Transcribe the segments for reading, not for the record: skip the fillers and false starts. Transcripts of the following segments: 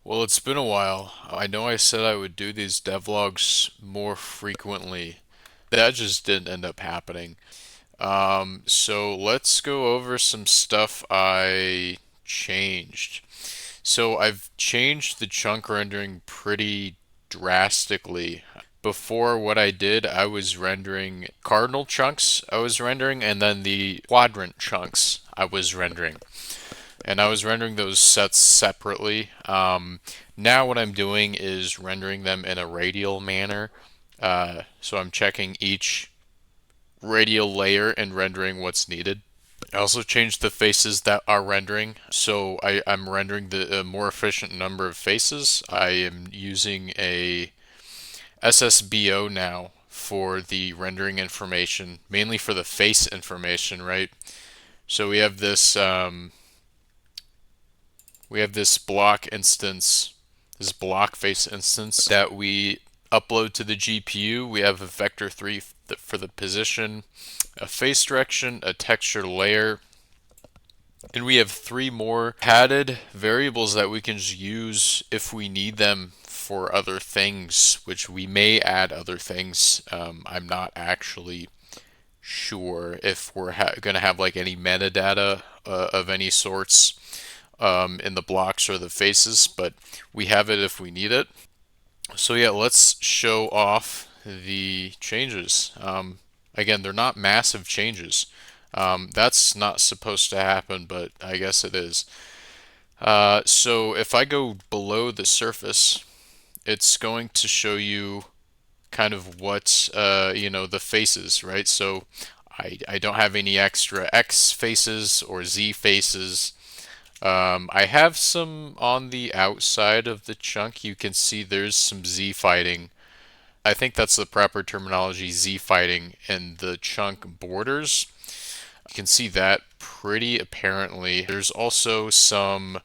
Well, it's been a while. I know I said I would do these devlogs more frequently. That just didn't end up happening. So let's go over some stuff I changed. So I've changed the chunk rendering pretty drastically. Before, what I did, I was rendering cardinal chunks I was rendering, and then the quadrant chunks I was rendering. And I was rendering those sets separately. Now what I'm doing is rendering them in a radial manner. So I'm checking each radial layer and rendering what's needed. I also changed the faces that are rendering. So I'm rendering the more efficient number of faces. I am using a SSBO now for the rendering information, mainly for the face information, right? So we have this block instance, this block face instance that we upload to the GPU. We have a vector 3 for the position, a face direction, a texture layer, and we have three more padded variables that we can just use if we need them for other things, which we may add other things. I'm not actually sure if we're going to have like any metadata of any sorts in the blocks or the faces, but we have it if we need it. So yeah, let's show off the changes. Again, they're not massive changes. That's not supposed to happen, but I guess it is. So if I go below the surface, it's going to show you kind of what the faces, right? So I don't have any extra X faces or Z faces. I have some on the outside of the chunk. You can see there's some Z fighting. I think that's the proper terminology, Z fighting in the chunk borders. You can see that pretty apparently. There's also some,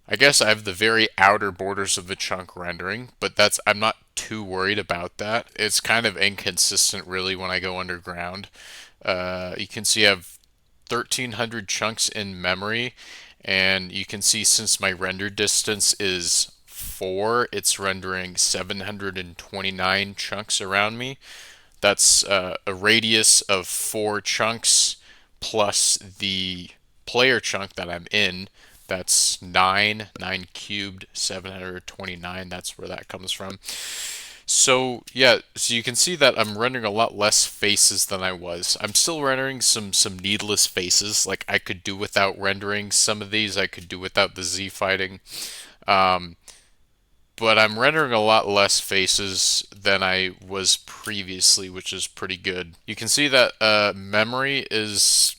I guess I have the very outer borders of the chunk rendering, but I'm not too worried about that. It's kind of inconsistent really when I go underground. You can see I have 1300 chunks in memory, and you can see since my render distance is 4, it's rendering 729 chunks around me. That's a radius of 4 chunks plus the player chunk that I'm in. That's 9 cubed, 729. That's where that comes from. So yeah, so you can see that I'm rendering a lot less faces than I was. I'm still rendering some needless faces. Like I could do without rendering some of these. I could do without the Z fighting. Um, but I'm rendering a lot less faces than I was previously, which is pretty good. You can see that memory is,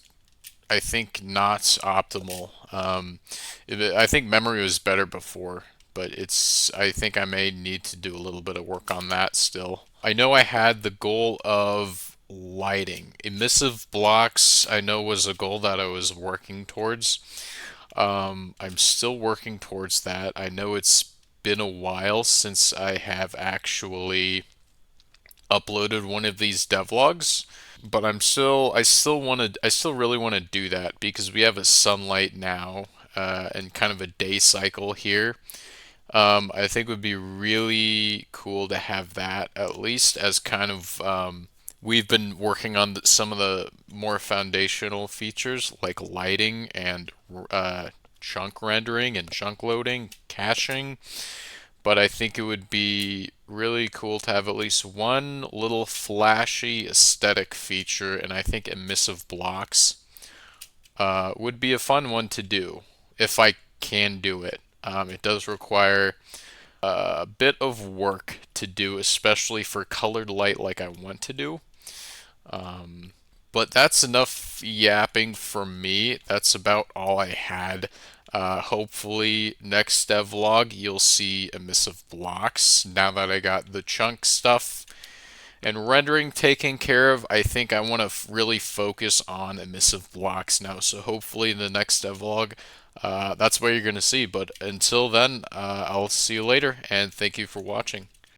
I think, not optimal. I think memory was better before, but I think I may need to do a little bit of work on that still. I know I had the goal of lighting. Emissive blocks, I know, was a goal that I was working towards. I'm still working towards that. I know it's been a while since I have actually uploaded one of these devlogs, but I still really want to do that because we have a sunlight now and kind of a day cycle here. I think it would be really cool to have that at least as kind of we've been working on some of the more foundational features like lighting and chunk rendering and chunk loading, caching, but I think it would be really cool to have at least one little flashy aesthetic feature, and I think emissive blocks would be a fun one to do if I can do it. It does require a bit of work to do, especially for colored light like I want to do. But that's enough yapping for me. That's about all I had. Hopefully, next devlog you'll see emissive blocks. Now that I got the chunk stuff and rendering taken care of, I think I want to really focus on emissive blocks now. So hopefully, in the next devlog, that's what you're going to see. But until then, I'll see you later, and thank you for watching.